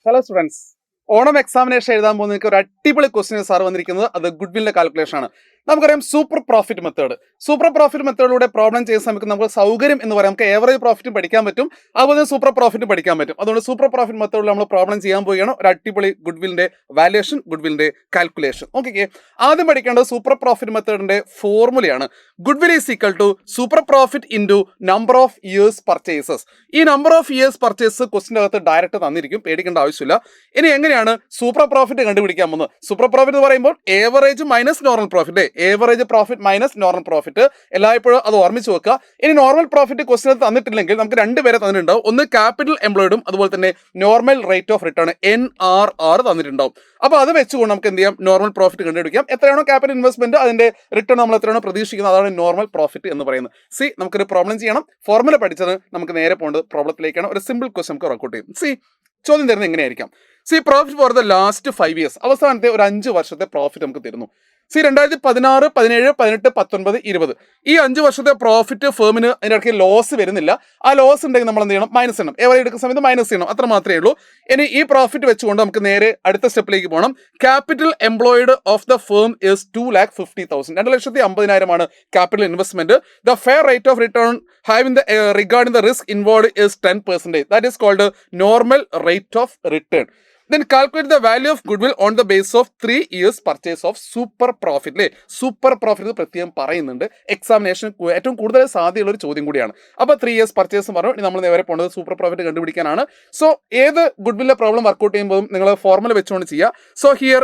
Hello students, Onam examination എഴുതാൻ പോകുന്ന ഒരു അടിപൊളി ക്വസ്റ്റ്യൻ സാർ വന്നിരിക്കുന്നത് അത് ഗുഡ്വില്ലിന്റെ കാൽക്കുലേഷൻ ആണ്. നമുക്കറിയാം സൂപ്പർ പ്രോഫിറ്റ് മെത്തേഡിലൂടെ പ്രോബ്ലം ചെയ്യുന്ന സമയത്ത് നമുക്ക് സൗകര്യം എന്ന് പറയാം, നമുക്ക് ഏവറേജ് പ്രോഫിറ്റും പഠിക്കാൻ പറ്റും, അതുപോലെ സൂപ്പർ പ്രോഫിറ്റും പഠിക്കാൻ പറ്റും. അതുകൊണ്ട് സൂപ്പർ പ്രോഫിറ്റ് മെത്തേഡിൽ നമ്മൾ പ്രോബ്ലം ചെയ്യാൻ പോവുകയാണ്. ഒരു അടിപൊളി ഗുഡ്വില്ലിന്റെ വാല്യുവേഷൻ, ഗുഡ്വില്ലിന്റെ കാൽക്കുലേഷൻ. ഓക്കെ, ആദ്യം പഠിക്കേണ്ടത് സൂപ്പർ പ്രോഫിറ്റ് മെത്തേഡിന്റെ ഫോർമുലയാണ്. Goodwill is equal to super profit into number of years purchases. ഈ നമ്പർ ഓഫ് ഇയേഴ്സ് പർച്ചേസ് ക്വസ്റ്റിന്റെ അകത്ത് ഡയറക്റ്റ് തന്നിരിക്കും, പേടിക്കേണ്ട ആവശ്യമില്ല. ഇനി എങ്ങനെയാണ് സൂപ്പർ പ്രോഫിറ്റ് കണ്ടുപിടിക്കാൻ പോകുന്നത്? സൂപ്പർ പ്രോഫിറ്റ് എന്ന് പറയുമ്പോൾ average minus normal profit, average profit minus normal profit, എല്ലായ്പ്പോഴും അത് ഓർമ്മിച്ച് വെക്കുക. ഇനി നോർമൽ പ്രോഫിറ്റ് ക്വസ്റ്റിന് തന്നിട്ടില്ലെങ്കിൽ നമുക്ക് രണ്ടുപേരെ തന്നിട്ടുണ്ടാവും. ഒന്ന് ക്യാപിറ്റൽ എംപ്ലോയിഡും അതുപോലെ തന്നെ normal rate of return NRR തന്നിട്ടുണ്ടാവും. അപ്പോൾ അത് വെച്ചുകൊണ്ട് നമുക്ക് എന്ത് ചെയ്യാം, നോർമൽ പ്രോഫിറ്റ് കണ്ടുപിടിക്കാം. എത്രയാണോ ക്യാപിറ്റൽ ഇൻവെസ്റ്റ്മെന്റ് അതിന്റെ റിട്ടേൺ നമ്മൾ എത്രയാണോ പ്രതീക്ഷിക്കുന്നത് അതാണ് നോർമൽ പ്രോഫിറ്റ് എന്ന് പറയുന്നത്. നമുക്കൊരു പ്രോബ്ലം ചെയ്യണം. ഫോർമുല പഠിച്ചത് നമുക്ക് നേരെ പോകേണ്ടത് പ്രോബ്ലത്തിലേക്കാണ്. ഒരു സിമ്പിൾ ക്വസ്റ്റ്യൻ നമുക്ക് വർക്കൗട്ട് ചെയ്യും. ചോദ്യം തരുന്നത് എങ്ങനെയായിരിക്കാം? Profit for the last 5 years, അവസാനത്തെ ഒരു 5 വർഷത്തെ പ്രോഫിറ്റ് നമുക്ക് തരുന്നു. 2016, 17, 18, 19, 20 ഈ 5 വർഷത്തെ പ്രോഫിറ്റ് ഫേമിന് അതിൻ്റെ ഇടയ്ക്ക് ലോസ് വരുന്നില്ല. ആ ലോസ് ഉണ്ടെങ്കിൽ നമ്മൾ എന്ത് ചെയ്യണം? മൈനസ് ചെയ്യണം. എവറേജ് എടുക്കുന്ന സമയത്ത് മൈനസ് ചെയ്യണം, അത്ര മാത്രമേ ഉള്ളൂ. ഇനി ഈ പ്രോഫിറ്റ് വെച്ചുകൊണ്ട് നമുക്ക് നേരെ അടുത്ത സ്റ്റെപ്പിലേക്ക് പോകണം. Capital employed of the firm is 2,50,000, 2,50,000 capital investment. The fair rate of return having the regarding the risk involved is 10%. That is called normal rate of return. Then calculate the value of goodwill on the basis of 3 years purchase of super profit. Super profit പ്രത്യേകം പറയുന്നുണ്ട്. Examination ഏറ്റവും കൂടുതൽ സാധ്യതയുള്ള ഒരു ചോദ്യം കൂടിയാണ്. അപ്പോൾ 3 years purchase പറഞ്ഞു. ഇനി നമ്മൾ നേരെ പോകുന്നത് സൂപ്പർ പ്രോഫിറ്റ് കണ്ടുപിടിക്കാനാണ്. ഏത് ഗുഡ്വില്ലിന്റെ പ്രോബ്ലം വർക്കൗട്ട് ചെയ്യുമ്പോൾ നിങ്ങൾ ഫോർമുല വെച്ചുകൊണ്ട് ചെയ്യുക. Here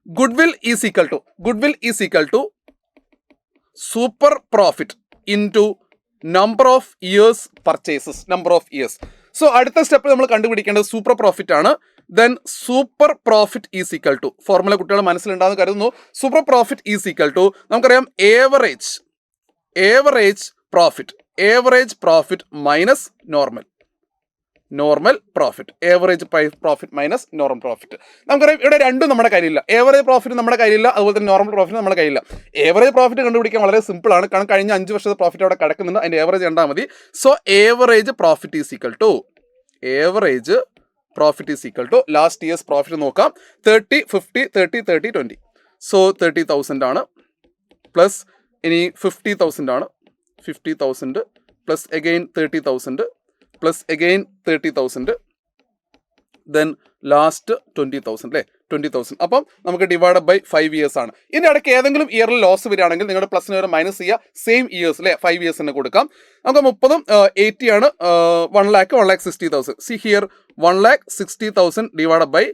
goodwill is equal to super profit into number of years purchases, അടുത്ത സ്റ്റെപ്പ് നമ്മൾ കണ്ടുപിടിക്കേണ്ടത് സൂപ്പർ പ്രോഫിറ്റ് ആണ്. Then super profit is equal to, formula കുട്ടികൾ മനസ്സിലുണ്ടാകുന്ന കരുതുന്നു. Super profit is equal to നമുക്കറിയാം average profit minus normal profit, average profit minus normal profit. നമുക്കറിയാം ഇവിടെ രണ്ടും നമ്മുടെ കയ്യിലില്ല. ഏവറേജ് പ്രോഫിറ്റ് നമ്മുടെ കയ്യിലില്ല, അതുപോലെ തന്നെ നോർമൽ പ്രോഫിറ്റ് നമ്മുടെ കയ്യിലില്ല. ഏവറേജ് പ്രോഫിറ്റ് കണ്ടുപിടിക്കാൻ വളരെ സിമ്പിൾ ആണ്, കാരണം കഴിഞ്ഞ 5 വർഷത്തെ പ്രോഫിറ്റ് അവിടെ കിടക്കുന്നുണ്ട്, അതിന്റെ ഏവറേജ് കണ്ടാൽ മതി. Average profit is equal to last years profit നോക്കാം. 30, 50, 30, 30, 20. 30,000 ആണ്, പ്ലസ് ഇനി 50,000 ആണ്. 50,000 plus again 30,000 plus again 30,000, then last 20,000 20,000. അപ്പം നമുക്ക് ഡിവൈഡ് ബൈ 5 years ആണ്. ഇതിൻ്റെ ഇടയ്ക്ക് ഏതെങ്കിലും ഇയറിൽ ലോസ് വരികയാണെങ്കിൽ നിങ്ങളുടെ പ്ലസിന് വരെ മൈനസ് ചെയ്യുക. സെയിം ഇയേഴ്സ് 5 years തന്നെ കൊടുക്കാം. നമുക്ക് 30ഉം 80 ആണ്. 1,60,000. ഹിയർ 1,60,000 ഡിവൈഡ് ബൈ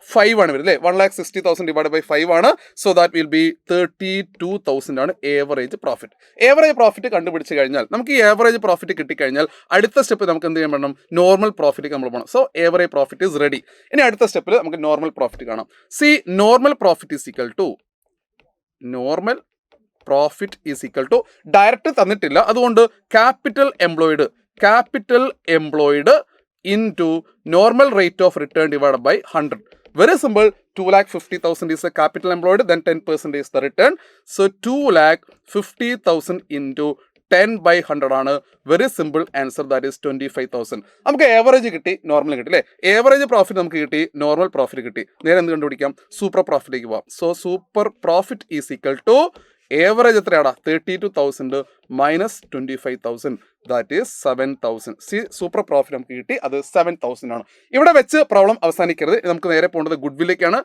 5 ആണ് വരുന്നത്. 1,60,000 ഡിവൈഡ് ബൈ 5 ആണ്. ദാറ്റ് വിൽ ബി 32,000 ആണ് ഏവറേജ് പ്രോഫിറ്റ്. ഏവറേജ് പ്രോഫിറ്റ് കണ്ടുപിടിച്ച് കഴിഞ്ഞാൽ നമുക്ക് ഈ ഏവറേജ് പ്രോഫിറ്റ് കിട്ടിക്കഴിഞ്ഞാൽ അടുത്ത സ്റ്റെപ്പ് നമുക്ക് എന്ത് ചെയ്യാൻ വേണം? നോർമൽ പ്രോഫിറ്റ് നമ്മൾ പോകണം. Average profit is ready. ഇനി അടുത്ത സ്റ്റെപ്പിൽ നമുക്ക് നോർമൽ പ്രോഫിറ്റ് കാണാം. Normal profit is equal to direct തന്നിട്ടില്ല, അതുകൊണ്ട് capital employed into normal rate of return divide by 100. Very simple. 2,50,000 is the capital employed, then 10% is the return. 2,50,000 into 10 by 100 ആണ്. Very simple answer, that is 25,000. നമുക്ക് average കിട്ടി, normal കിട്ടി അല്ലേ? Average profit നമുക്ക് കിട്ടി, normal profit കിട്ടി. നേരെ എന്ത് കണ്ടുപിടിക്കാം? സൂപ്പർ പ്രോഫിറ്റിലേക്ക് പോവാം. Super profit is equal to average എത്രയാടാ? 32,000 minus 25,000, that is 7,000. Super profit നമുക്ക് കിട്ടി, അത് 7,000 ആണ്. ഇവിടെ വെച്ച് പ്രോബ്ലം അവസാനിക്കരുത്. നമുക്ക് നേരെ പോകേണ്ടത് ഗുഡ്വില്ലേക്കാണ്.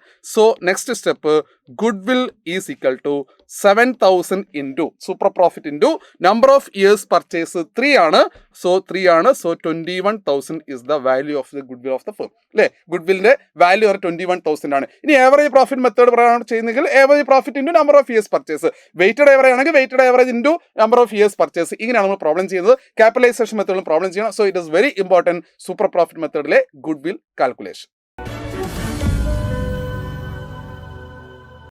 Next step, goodwill is equal to 7,000 into super profit into number of years purchase 3 ആണ്. 21,000 is the value of the goodwill of the firm അല്ലേ? ഗുഡ്വില്ലിന്റെ വാല്യൂ 21,000 ആണ്. ഇനി ഏവറേജ് പ്രോഫിറ്റ് മെത്തേഡ് പ്രകാരം ചെയ്യുന്നെങ്കിൽ average profit into number of years purchase, weighted average ആണെങ്കിൽ weighted average into number of years purchase. ഇങ്ങനെയാണ് നമ്മൾ പ്രോബ്ലം ചെയ്യുന്നത്. ക്യാപിറ്റലൈസേഷൻ മെത്തേഡിലും പ്രോബ്ലം ചെയ്യണം. It is very important super profit മെത്തേഡിലെ ഗുഡ്വിൽ കാൽക്കുലേഷൻ.